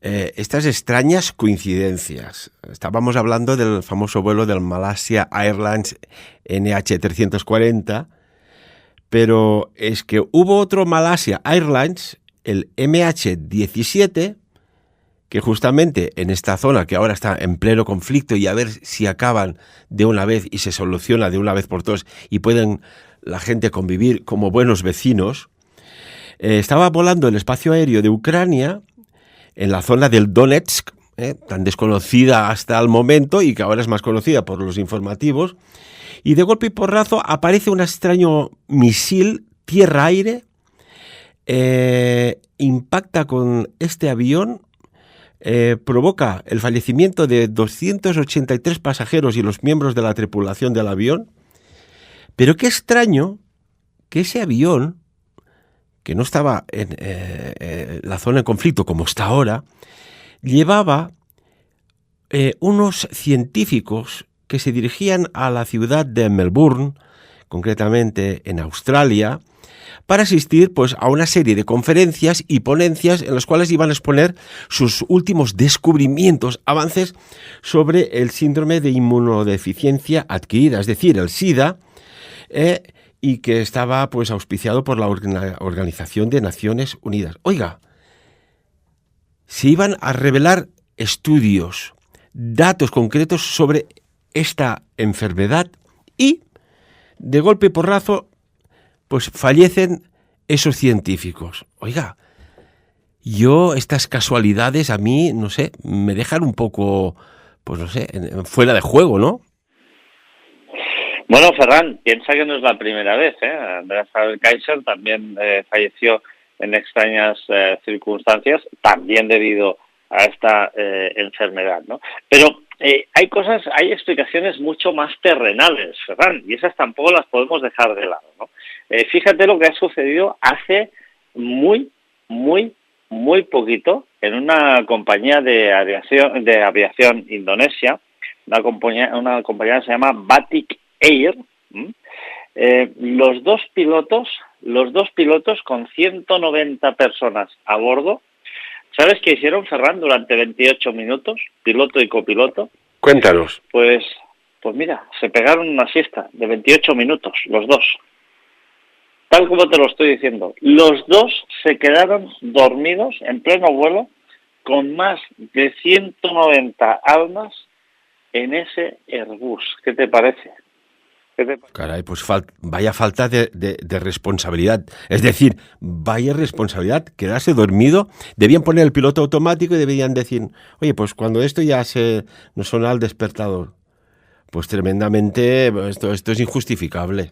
estas extrañas coincidencias. Estábamos hablando del famoso vuelo del Malaysia Airlines NH340, pero es que hubo otro Malaysia Airlines, el MH17, que justamente en esta zona que ahora está en pleno conflicto y a ver si acaban de una vez y se soluciona de una vez por todas y pueden la gente convivir como buenos vecinos, estaba volando el espacio aéreo de Ucrania en la zona del Donetsk, tan desconocida hasta el momento y que ahora es más conocida por los informativos, y de golpe y porrazo aparece un extraño misil tierra-aire, impacta con este avión, provoca el fallecimiento de 283 pasajeros y los miembros de la tripulación del avión. Pero qué extraño que ese avión, que no estaba en la zona de conflicto como está ahora, llevaba unos científicos que se dirigían a la ciudad de Melbourne, concretamente en Australia, para asistir pues, a una serie de conferencias y ponencias en las cuales iban a exponer sus últimos descubrimientos, avances sobre el síndrome de inmunodeficiencia adquirida, es decir, el SIDA, y que estaba pues auspiciado por la Organización de Naciones Unidas. Oiga, se iban a revelar estudios, datos concretos sobre esta enfermedad y, de golpe y porrazo, pues fallecen esos científicos. Oiga, estas casualidades a mí, no sé, me dejan un poco, pues no sé, fuera de juego, ¿no? Bueno, Ferran, piensa que no es la primera vez, Andreas Kaiser también falleció en extrañas circunstancias, también debido a esta enfermedad, ¿no? Pero hay explicaciones mucho más terrenales, Ferran, y esas tampoco las podemos dejar de lado, ¿no? Fíjate lo que ha sucedido hace muy, muy, muy poquito en una compañía de aviación indonesia, una compañía que se llama Batik Air. Los dos pilotos con 190 personas a bordo, ¿sabes qué hicieron, Ferran, durante 28 minutos, piloto y copiloto? Cuéntanos. Pues mira, se pegaron una siesta de 28 minutos, los dos. Tal como te lo estoy diciendo. Los dos se quedaron dormidos en pleno vuelo con más de 190 almas en ese Airbus. ¿Qué te parece? Caray, pues vaya falta de responsabilidad. Es decir, vaya responsabilidad, quedarse dormido. Debían poner el piloto automático y debían decir, oye, pues cuando esto ya nos suena al despertador. Pues tremendamente, esto es injustificable.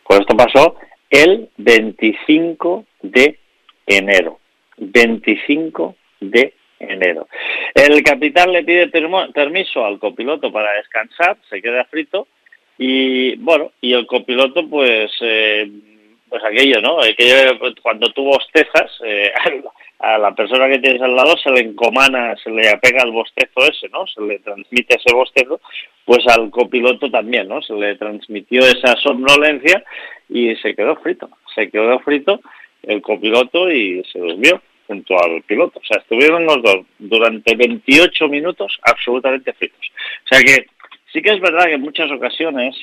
Pues esto pasó el 25 de enero. 25 de enero. El capitán le pide permiso al copiloto para descansar, se queda frito, Y bueno, y el copiloto, pues aquello, ¿no? Cuando tú bostezas, a la persona que tienes al lado se le encomana, se le apega el bostezo ese, ¿no? Se le transmite ese bostezo, pues al copiloto también, ¿no? Se le transmitió esa somnolencia y se quedó frito el copiloto y se durmió junto al piloto. O sea, estuvieron los dos durante 28 minutos absolutamente fritos. O sea que sí que es verdad que en muchas ocasiones,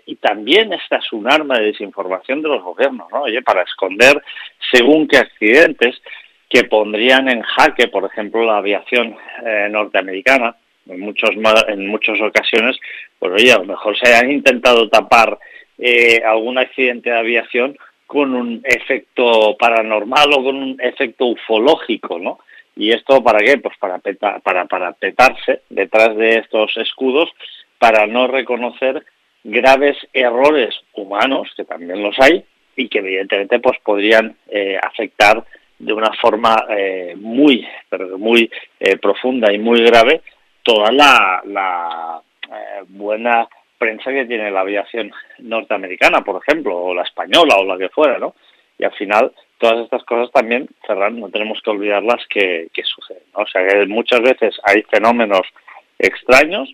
y también esta es un arma de desinformación de los gobiernos, ¿no? Oye, para esconder según qué accidentes que pondrían en jaque, por ejemplo, la aviación norteamericana, en muchas ocasiones, pues oye, a lo mejor se han intentado tapar algún accidente de aviación con un efecto paranormal o con un efecto ufológico, ¿no? ¿Y esto para qué? Pues para petarse detrás de estos escudos, para no reconocer graves errores humanos, que también los hay, y que evidentemente pues podrían afectar de una forma muy profunda y muy grave toda la buena prensa que tiene la aviación norteamericana, por ejemplo, o la española, o la que fuera, ¿no? Y al final, todas estas cosas también, Ferran, no tenemos que olvidarlas que suceden, ¿no? O sea, que muchas veces hay fenómenos extraños,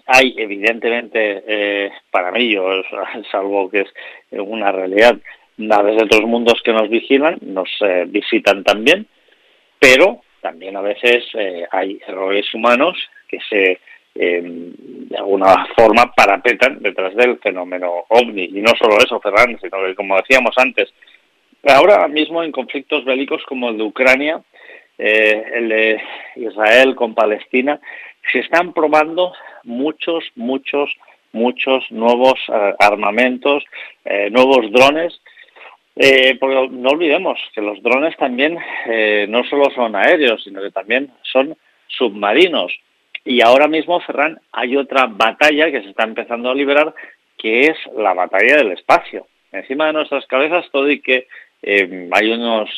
hay evidentemente, para mí, es algo que es una realidad, naves de otros mundos que nos vigilan, nos visitan también, pero también a veces hay errores humanos que se de alguna forma parapetan detrás del fenómeno OVNI. Y no solo eso, Ferran, sino que, como decíamos antes, ahora mismo en conflictos bélicos como el de Ucrania, el de Israel con Palestina, se están probando muchos nuevos armamentos, nuevos drones, porque no olvidemos que los drones también no solo son aéreos, sino que también son submarinos. Y ahora mismo, Ferran, hay otra batalla que se está empezando a liberar, que es la batalla del espacio. Encima de nuestras cabezas, todo y que hay unos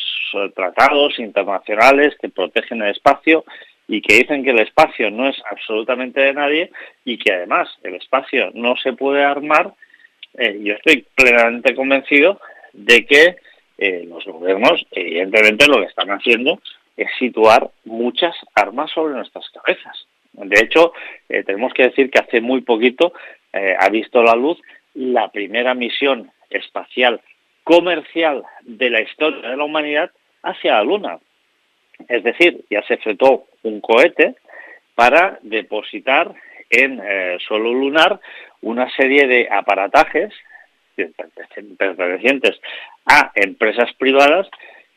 tratados internacionales que protegen el espacio y que dicen que el espacio no es absolutamente de nadie y que además el espacio no se puede armar, yo estoy plenamente convencido de que los gobiernos, evidentemente, lo que están haciendo es situar muchas armas sobre nuestras cabezas. De hecho, tenemos que decir que hace muy poquito ha visto la luz la primera misión espacial comercial de la historia de la humanidad hacia la Luna. Es decir, ya se efectuó un cohete para depositar en suelo lunar una serie de aparatajes pertenecientes a empresas privadas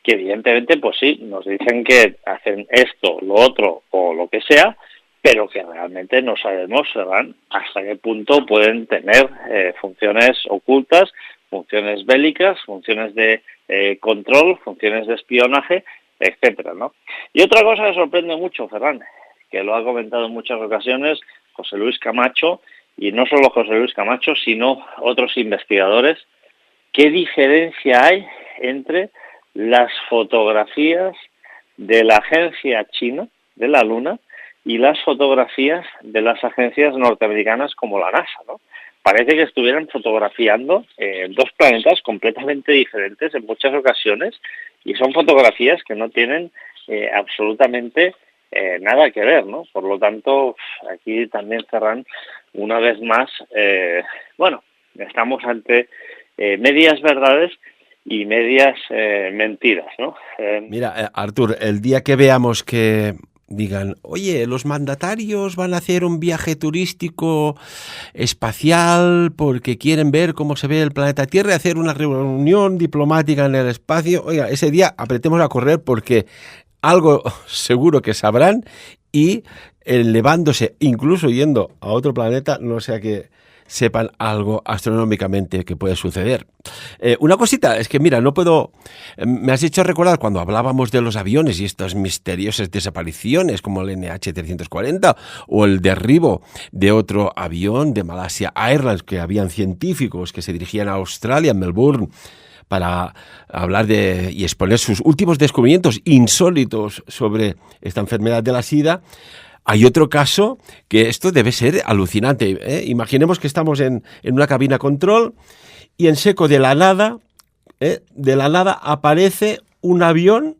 que evidentemente, pues sí, nos dicen que hacen esto, lo otro o lo que sea, pero que realmente no sabemos, Ferran, hasta qué punto pueden tener funciones ocultas, funciones bélicas, funciones de control, funciones de espionaje, etcétera, ¿no? Y otra cosa que sorprende mucho, Ferran, que lo ha comentado en muchas ocasiones José Luis Camacho, y no solo José Luis Camacho, sino otros investigadores, ¿qué diferencia hay entre las fotografías de la agencia china de la Luna y las fotografías de las agencias norteamericanas como la NASA, ¿no? Parece que estuvieran fotografiando dos planetas completamente diferentes en muchas ocasiones, y son fotografías que no tienen absolutamente nada que ver, ¿no? Por lo tanto, aquí también, Ferran, una vez más, estamos ante medias verdades y medias mentiras, ¿no? Mira, Artur, el día que veamos que digan, oye, los mandatarios van a hacer un viaje turístico espacial porque quieren ver cómo se ve el planeta Tierra y hacer una reunión diplomática en el espacio, oiga, ese día apretemos a correr porque algo seguro que sabrán, y elevándose, incluso yendo a otro planeta, no sea que sepan algo astronómicamente que puede suceder. Una cosita, es que mira, no puedo... me has hecho recordar cuando hablábamos de los aviones y estas misteriosas desapariciones como el NH-340 o el derribo de otro avión de Malaysia Airlines, que habían científicos que se dirigían a Australia, en Melbourne, para hablar y exponer sus últimos descubrimientos insólitos sobre esta enfermedad de la SIDA. Hay otro caso que esto debe ser alucinante, ¿eh? Imaginemos que estamos en una cabina control y en seco de la nada aparece un avión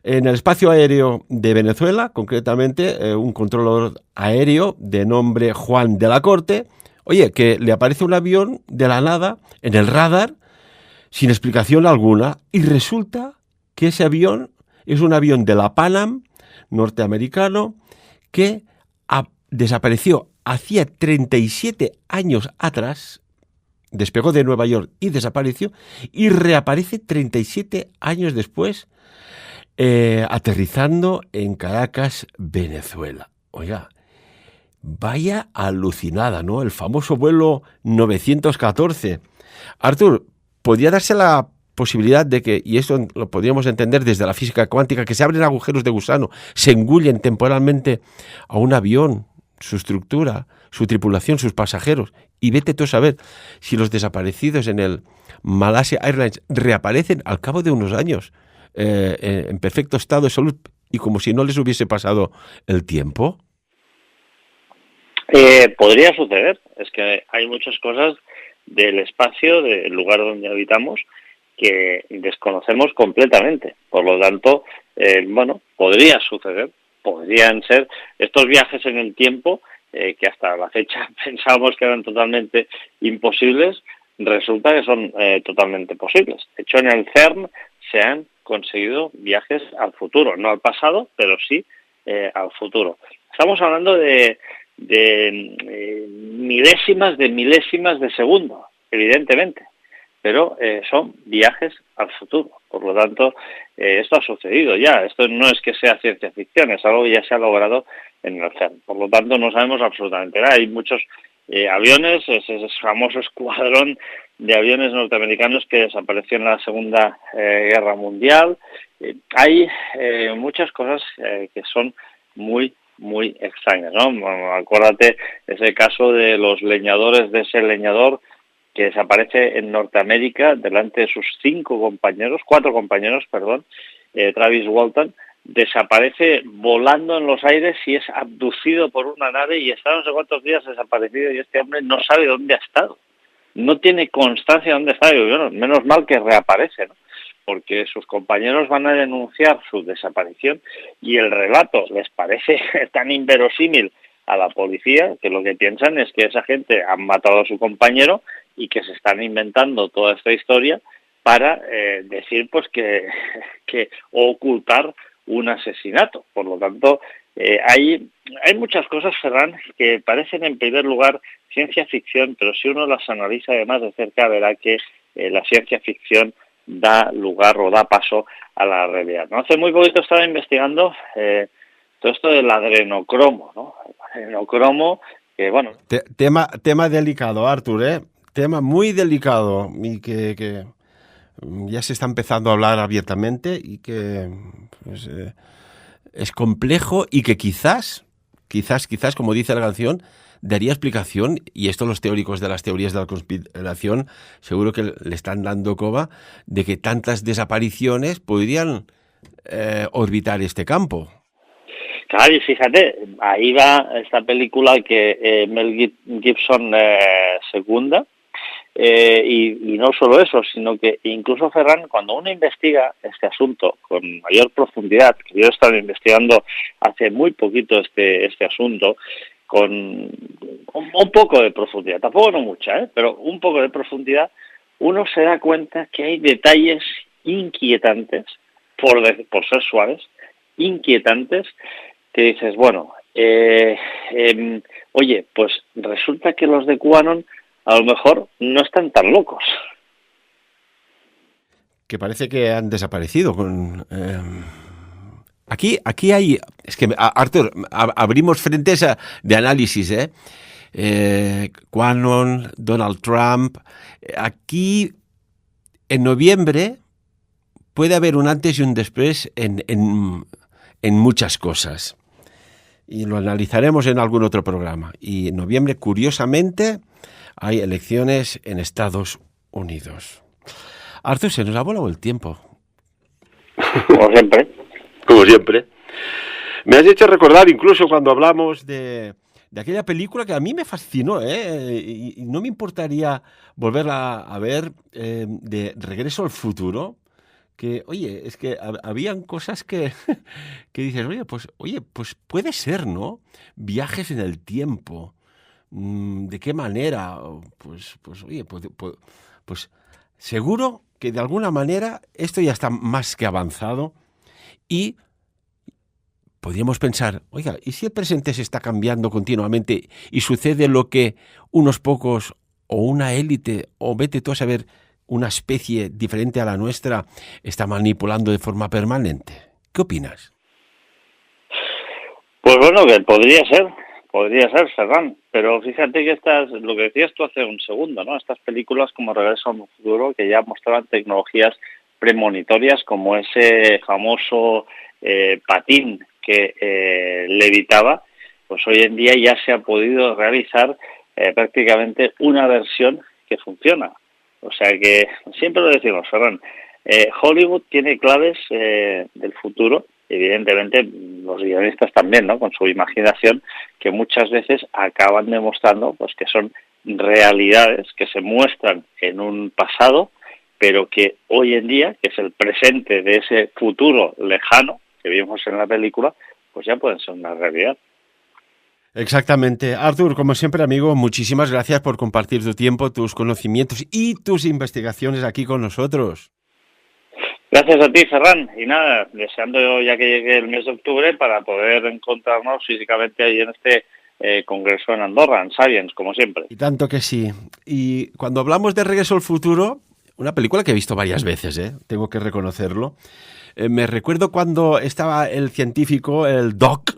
en el espacio aéreo de Venezuela, concretamente un controlador aéreo de nombre Juan de la Corte. Oye, que le aparece un avión de la nada en el radar sin explicación alguna y resulta que ese avión es un avión de la Pan Am norteamericano que desapareció hacía 37 años atrás, despegó de Nueva York y desapareció, y reaparece 37 años después, aterrizando en Caracas, Venezuela. Oiga, vaya alucinada, ¿no? El famoso vuelo 914. Artur, ¿podría darse la posibilidad de que, y esto lo podríamos entender desde la física cuántica, que se abren agujeros de gusano, se engullen temporalmente a un avión, su estructura, su tripulación, sus pasajeros, y vete tú a saber si los desaparecidos en el Malaysia Airlines reaparecen al cabo de unos años en perfecto estado de salud y como si no les hubiese pasado el tiempo? Podría suceder. Es que hay muchas cosas del espacio, del lugar donde habitamos, que desconocemos completamente. Por lo tanto, podría suceder. Podrían ser estos viajes en el tiempo que hasta la fecha pensábamos que eran totalmente imposibles, resulta que son totalmente posibles. De hecho, en el CERN se han conseguido viajes al futuro, no al pasado, pero sí al futuro. Estamos hablando de milésimas de segundo, evidentemente, pero son viajes al futuro. Por lo tanto, esto ha sucedido ya. Esto no es que sea ciencia ficción, es algo que ya se ha logrado en el CERN. Por lo tanto, no sabemos absolutamente nada. Hay muchos aviones, ese famoso escuadrón de aviones norteamericanos que desapareció en la Segunda Guerra Mundial. Hay muchas cosas que son muy extrañas, ¿no? Bueno, acuérdate ese caso de los leñadores, de ese leñador que desaparece en Norteamérica delante de sus cuatro compañeros, Travis Walton, desaparece volando en los aires y es abducido por una nave y está no sé cuántos días desaparecido y este hombre no sabe dónde ha estado. No tiene constancia de dónde está. Y bueno, menos mal que reaparece, ¿no? Porque sus compañeros van a denunciar su desaparición y el relato les parece tan inverosímil a la policía que lo que piensan es que esa gente han matado a su compañero y que se están inventando toda esta historia para decir pues que o ocultar un asesinato. Por lo tanto, hay muchas cosas, Ferran, que parecen en primer lugar ciencia ficción, pero si uno las analiza además de cerca verá que la ciencia ficción da lugar o da paso a la realidad, ¿no? Hace muy poquito estaba investigando todo esto del adrenocromo, ¿no? El adrenocromo, que bueno... Tema delicado, Artur, ¿eh? Tema muy delicado y que ya se está empezando a hablar abiertamente y que pues, es complejo y que quizás, como dice la canción, daría explicación, y esto los teóricos de las teorías de la conspiración seguro que le están dando coba, de que tantas desapariciones podrían orbitar este campo. Claro, y fíjate, ahí va esta película que Mel Gibson secunda, y no solo eso, sino que incluso, Ferran, cuando uno investiga este asunto con mayor profundidad, que yo he estado investigando hace muy poquito este asunto, con un poco de profundidad, tampoco no mucha, pero un poco de profundidad, uno se da cuenta que hay detalles inquietantes, por ser suaves, inquietantes, que dices, bueno, oye, pues resulta que los de QAnon a lo mejor no están tan locos. Que parece que han desaparecido con... Aquí hay... Es que, Artur, abrimos frentes de análisis, QAnon, Donald Trump... Aquí, en noviembre, puede haber un antes y un después en muchas cosas. Y lo analizaremos en algún otro programa. Y en noviembre, curiosamente, hay elecciones en Estados Unidos. Artur, se nos ha volado el tiempo. Como siempre. Me has hecho recordar incluso cuando hablamos de aquella película que a mí me fascinó, y no me importaría volverla a ver, de Regreso al Futuro, que, oye, es que habían cosas que, que dices, oye, pues puede ser, ¿no? Viajes en el tiempo. ¿De qué manera? Oye, pues seguro que de alguna manera esto ya está más que avanzado y podríamos pensar, oiga, ¿y si el presente se está cambiando continuamente y sucede lo que unos pocos o una élite o vete tú a saber una especie diferente a la nuestra está manipulando de forma permanente? ¿Qué opinas? Pues bueno, que podría ser, Ferran, pero fíjate que lo que decías tú hace un segundo, ¿no? Estas películas como Regreso al Futuro que ya mostraban tecnologías premonitorias como ese famoso patín que levitaba, pues hoy en día ya se ha podido realizar prácticamente una versión que funciona. O sea que siempre lo decimos, Ferran, Hollywood tiene claves del futuro, evidentemente los guionistas también, ¿no? Con su imaginación, que muchas veces acaban demostrando pues que son realidades que se muestran en un pasado, pero que hoy en día, que es el presente de ese futuro lejano que vimos en la película, pues ya pueden ser una realidad. Exactamente. Artur, como siempre, amigo, muchísimas gracias por compartir tu tiempo, tus conocimientos y tus investigaciones aquí con nosotros. Gracias a ti, Ferran. Y nada, deseando ya que llegue el mes de octubre para poder encontrarnos físicamente ahí en este congreso en Andorra, en Science, como siempre. Y tanto que sí. Y cuando hablamos de Regreso al Futuro, una película que he visto varias veces, tengo que reconocerlo. Me recuerdo cuando estaba el científico, el Doc,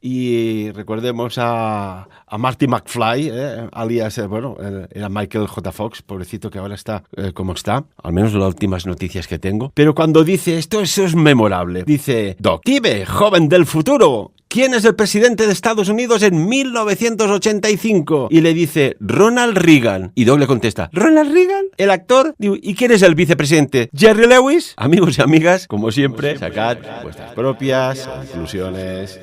y recordemos a Marty McFly, alias, era Michael J. Fox, pobrecito que ahora está como está, al menos las últimas noticias que tengo. Pero cuando dice esto, eso es memorable. Dice, Doc, dime, joven del futuro, ¿quién es el presidente de Estados Unidos en 1985? Y le dice, Ronald Reagan. Y Doc le contesta, ¿Ronald Reagan? ¿El actor? Digo, ¿y quién es el vicepresidente? ¿Jerry Lewis? Amigos y amigas, como siempre, sacad vuestras propias conclusiones.